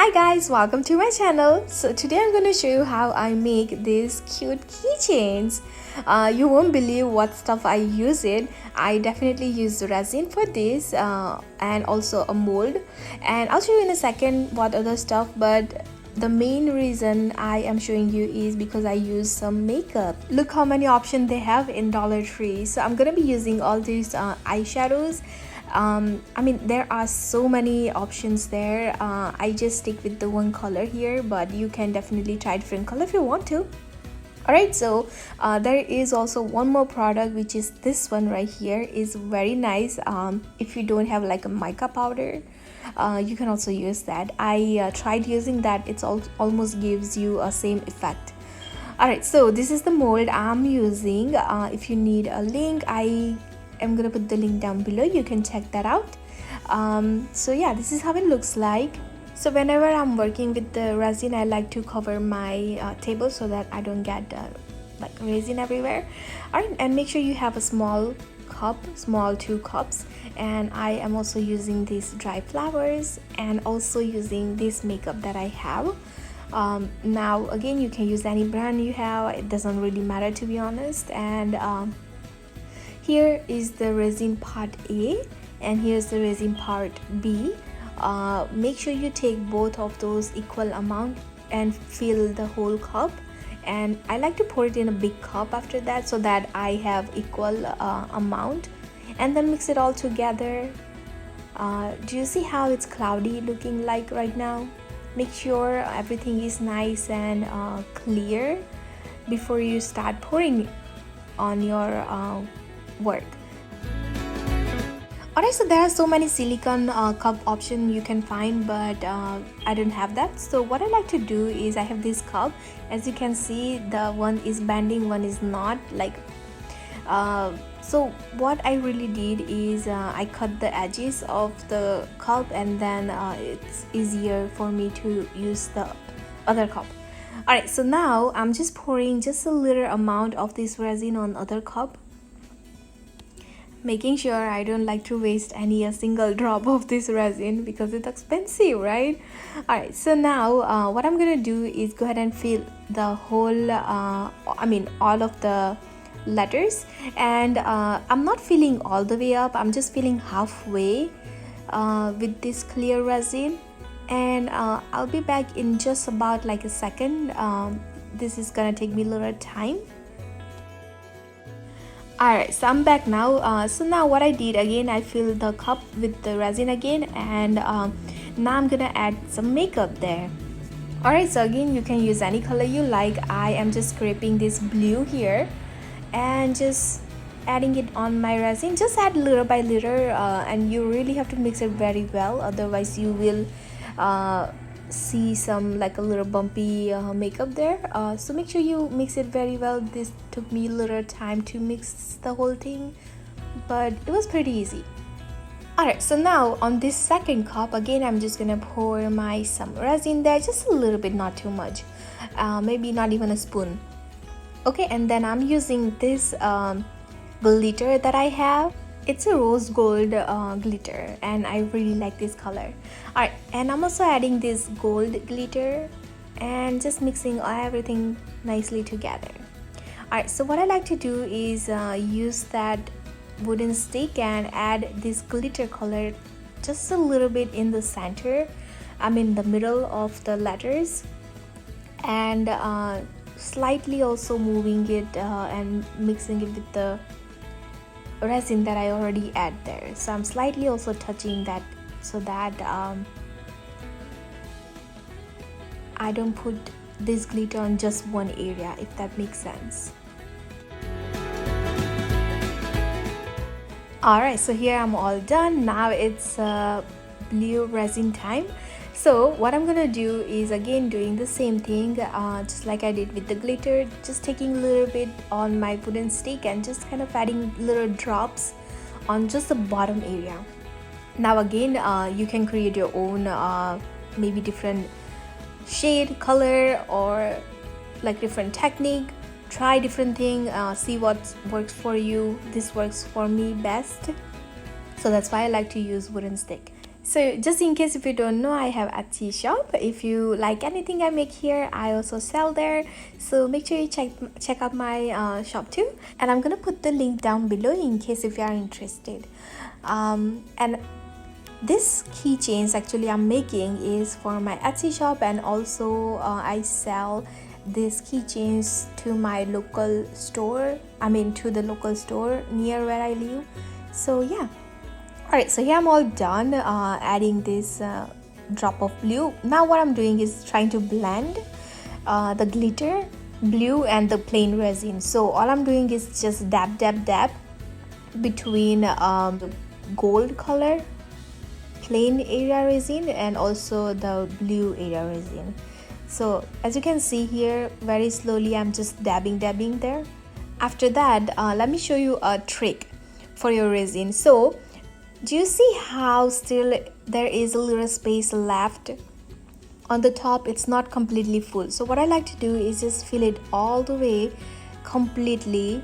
Hi guys, welcome to my channel. So today I'm going to show you how I make these cute keychains. You won't believe what stuff I use it. I definitely use resin for this and also a mold, and I'll show you in a second what other stuff, but the main reason I am showing you is because I use some makeup. Look how many options they have in Dollar Tree. So I'm gonna be using all these eyeshadows. I mean, there are so many options there. I just stick with the one color here, but you can definitely try different color if you want to. Alright, so there is also one more product, which is this one right here. Is very nice. If you don't have like a mica powder, you can also use that. I tried using that. It's almost gives you a same effect. Alright, so this is the mold I'm using. If you need a link, I am gonna put the link down below. You can check that out. So yeah, this is how it looks like. So whenever I'm working with the resin, I like to cover my table so that I don't get like resin everywhere. Alright, and make sure you have a small cup, small 2 cups, and I am also using these dry flowers and also using this makeup that I have. Now again, you can use any brand you have, it doesn't really matter, to be honest. And here is the resin part A and here's the resin part B. Make sure you take both of those equal amount and fill the whole cup, and I like to pour it in a big cup after that so that I have equal amount, and then mix it all together. Do you see how it's cloudy looking like right now? Make sure everything is nice and clear before you start pouring on your work. Alright, so there are so many silicone cup options you can find, but I don't have that. So what I like to do is I have this cup. As you can see, the one is bending, one is not. So what I really did is I cut the edges of the cup, and then it's easier for me to use the other cup. Alright, so now I'm just pouring just a little amount of this resin on other cup, making sure I don't like to waste a single drop of this resin because it's expensive, right? Alright, so now what I'm gonna do is go ahead and fill the whole all of the letters, and I'm not filling all the way up, I'm just filling halfway with this clear resin, and I'll be back in just about like a second. This is gonna take me a little time. Alright, so I'm back now. So now what I did again, I filled the cup with the resin again, and now I'm gonna add some makeup there. Alright, so again, you can use any color you like. I am just scraping this blue here and just adding it on my resin. Just add little by little, and you really have to mix it very well, otherwise you will see some like a little bumpy makeup there. So make sure you mix it very well. This took me a little time to mix the whole thing, but it was pretty easy. Alright, so now on this second cup, again I'm just gonna pour some resin there, just a little bit, not too much, maybe not even a spoon. Okay, and then I'm using this glitter that I have. It's a rose gold glitter, and I really like this color. Alright, and I'm also adding this gold glitter and just mixing everything nicely together. Alright, so what I like to do is use that wooden stick and add this glitter color just a little bit in the center, the middle of the letters, and slightly also moving it and mixing it with the resin that I already add there. So I'm slightly also touching that so that I don't put this glitter on just one area, if that makes sense. Alright, so here I'm all done. Now it's blue resin time. So what I'm gonna do is again doing the same thing, just like I did with the glitter, just taking a little bit on my wooden stick and just kind of adding little drops on just the bottom area. Now again, you can create your own maybe different shade, color, or like different technique. Try different thing, see what works for you. This works for me best, so that's why I like to use wooden stick. So just in case if you don't know, I have Etsy shop. If you like anything I make here, I also sell there. So make sure you check out my shop too. And I'm gonna put the link down below in case if you are interested. And this keychains actually I'm making is for my Etsy shop, and also I sell these keychains to my local store. I mean to the local store near where I live. So yeah. Alright, so here I'm all done adding this drop of blue. Now what I'm doing is trying to blend the glitter blue and the plain resin. So all I'm doing is just dab between the gold color plain area resin and also the blue area resin. So as you can see here, very slowly I'm just dabbing there. After that, let me show you a trick for your resin. So do you see how still there is a little space left on the top? It's not completely full. So what I like to do is just fill it all the way completely.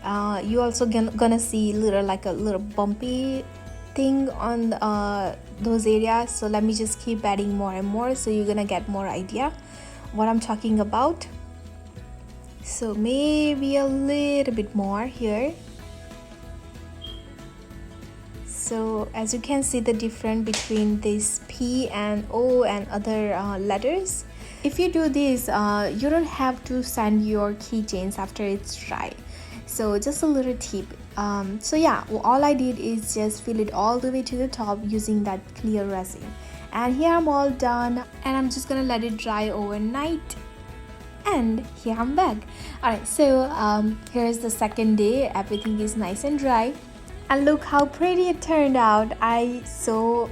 You also gonna see like a little bumpy thing on those areas. So let me just keep adding more and more, so you're gonna get more idea what I'm talking about. So maybe a little bit more here. So as you can see the difference between this P and O and other letters. If you do this, you don't have to sand your keychains after it's dry. So just a little tip. So yeah, all I did is just fill it all the way to the top using that clear resin. And here I'm all done, and I'm just gonna let it dry overnight. And here I'm back. Alright, so here's the second day. Everything is nice and dry. And look how pretty it turned out. I so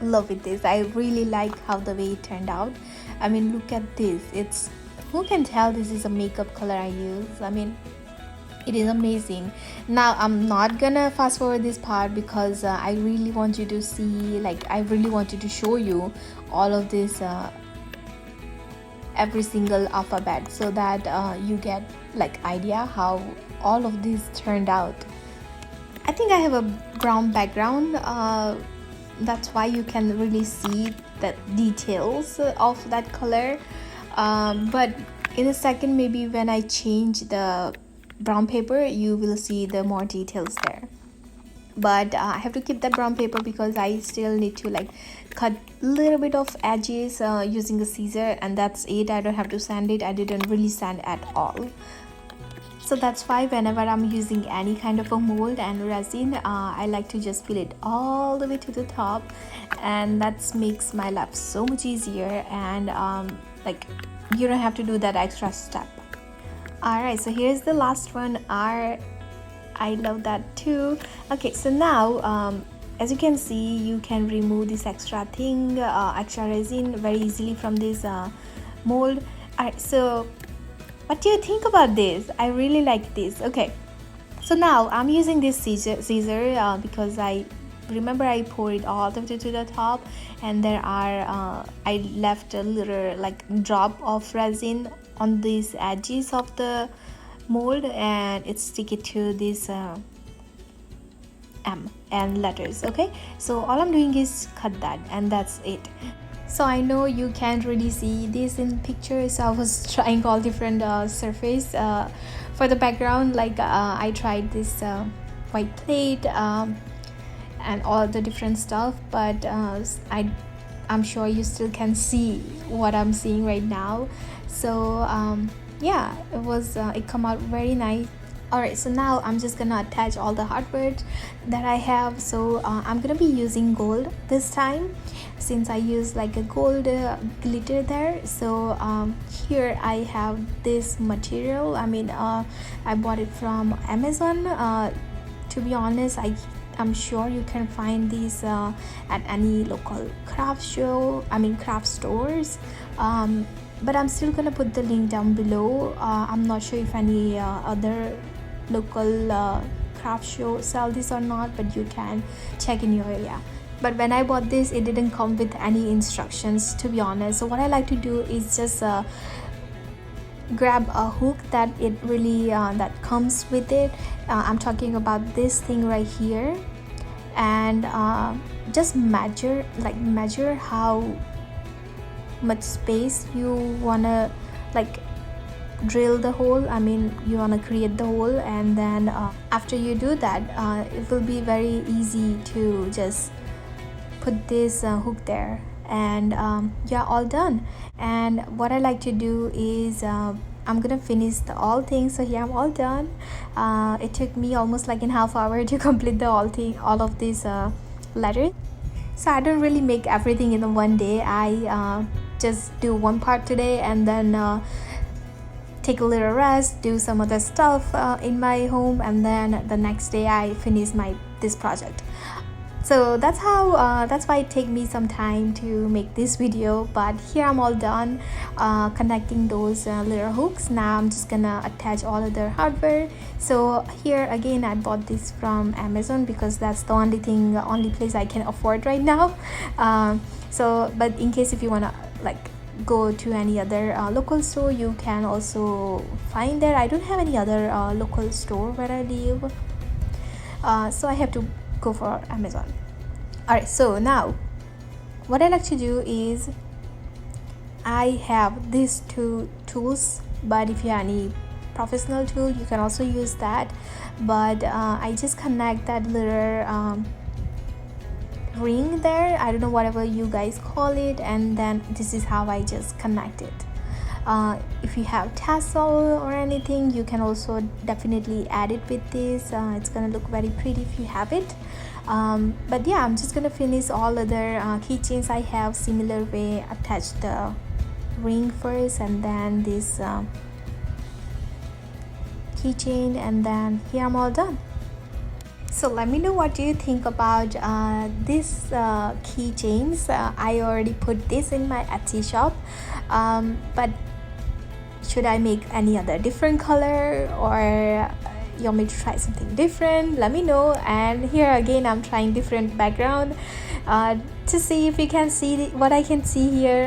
love with this. I really like how the way it turned out. I mean, look at this. It's, who can tell this is a makeup color I use? I mean, it is amazing. Now I'm not gonna fast forward this part because I really want you to see, I really wanted to show you all of this every single alphabet, so that you get idea how all of this turned out. I think I have a brown background, that's why you can really see the details of that color, but in a second, maybe when I change the brown paper, you will see the more details there. But I have to keep that brown paper because I still need to cut a little bit of edges using a scissor, and that's it. I don't have to sand it. I didn't really sand at all. So that's why whenever I'm using any kind of a mold and resin, I like to just fill it all the way to the top, and that makes my life so much easier, and you don't have to do that extra step. Alright, so here's the last one, R. I love that too. Okay, so now as you can see, you can remove this extra thing, extra resin very easily from this mold. Alright, so what do you think about this? I really like this. Okay, so now I'm using this scissor because I remember I poured it all the way to the top, and there are I left a little drop of resin on these edges of the mold, and it stick it to this M and letters. Okay, so all I'm doing is cut that, and that's it. So I know you can't really see this in pictures. I was trying all different surface for the background. I tried this white plate and all the different stuff, but I'm sure you still can see what I'm seeing right now. So yeah, it come out very nice. Alright, so now I'm just gonna attach all the hardware that I have. So I'm gonna be using gold this time, since I use a gold glitter there. So here I have this material. I mean, I bought it from Amazon. To be honest, I'm sure you can find these at any local craft stores. But I'm still gonna put the link down below. I'm not sure if any other local craft show sell this or not, but you can check in your area. But when I bought this, it didn't come with any instructions, to be honest. So what I like to do is just grab a hook that it really that comes with it. I'm talking about this thing right here. and just measure how much space you wanna like drill the hole. I mean, you want to create the hole, and then after you do that, it will be very easy to just put this hook there, and yeah, all done. And what I like to do is I'm gonna finish the all things. So here I'm all done. It took me almost like an half hour to complete the all of these letters. So I don't really make everything in the one day. I just do one part today, and then take a little rest, do some other stuff in my home, and then the next day I finish this project. So that's why it take me some time to make this video. But here I'm all done connecting those little hooks. Now I'm just gonna attach all of their hardware. So here again, I bought this from Amazon because that's the only place I can afford right now. But in case if you wanna like go to any other local store, you can also find there. I don't have any other local store where I live, so I have to go for Amazon. Alright, so now what I like to do is I have these two tools, but if you have any professional tool, you can also use that. But I just connect that little ring there, I don't know, whatever you guys call it, and then this is how I just connect it. If you have tassel or anything, you can also definitely add it with this. It's gonna look very pretty if you have it. But yeah, I'm just gonna finish all other keychains I have similar way. Attach the ring first, and then this keychain, and then here I'm all done. So let me know what do you think about these keychains. I already put this in my Etsy shop, but should I make any other different color, or you want me to try something different? Let me know. And here again, I'm trying different background to see if you can see what I can see here.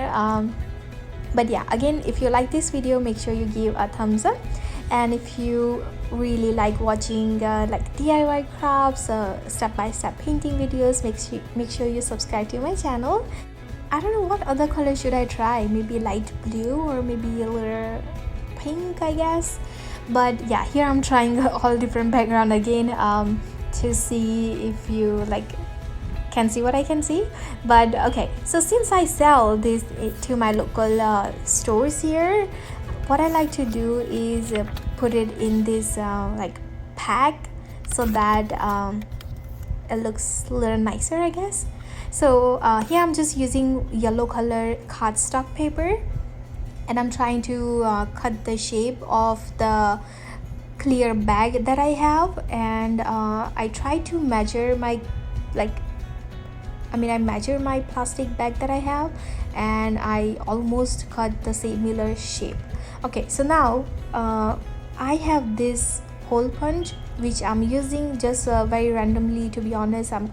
But yeah, again, if you like this video, make sure you give a thumbs up. And if you really like watching like DIY crafts, step-by-step painting videos, make sure you subscribe to my channel. I don't know what other color should I try. Maybe light blue, or maybe a little pink, I guess. But yeah, here I'm trying all different background again to see if you like can see what I can see. But okay, so since I sell this to my local stores here, what I like to do is put it in this like pack, so that it looks a little nicer, I guess. So here I'm just using yellow color cardstock paper, and I'm trying to cut the shape of the clear bag that I have. And I try to measure my I measure my plastic bag that I have, and I almost cut the similar shape. Okay, so now I have this hole punch which I'm using just very randomly, to be honest. I'm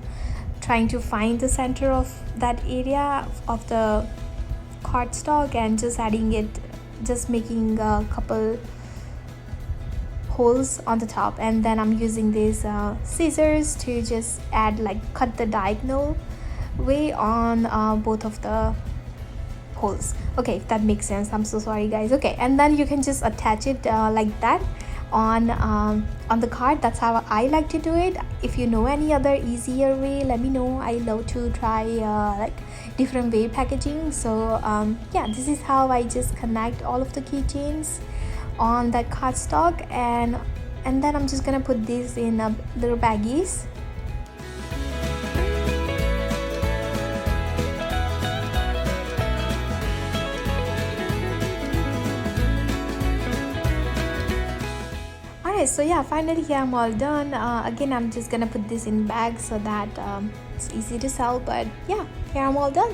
trying to find the center of that area of the cardstock and just adding it, just making a couple holes on the top, and then I'm using these scissors to just add, like, cut the diagonal way on both of the holes. Okay, if that makes sense. I'm so sorry, guys. Okay, and then you can just attach it like that on the card. That's how I like to do it. If you know any other easier way, let me know. I love to try like different way packaging. So yeah, this is how I just connect all of the keychains on that cardstock, and then I'm just gonna put this in a little baggies. So yeah, finally here I'm all done. Again, I'm just gonna put this in bags so that it's easy to sell. But yeah, here I'm all done.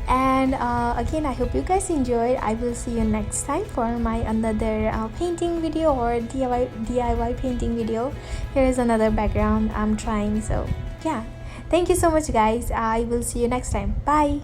And again, I hope you guys enjoyed. I will see you next time for my another painting video or DIY painting video. Here is another background I'm trying. So yeah, thank you so much, guys. I will see you next time. Bye.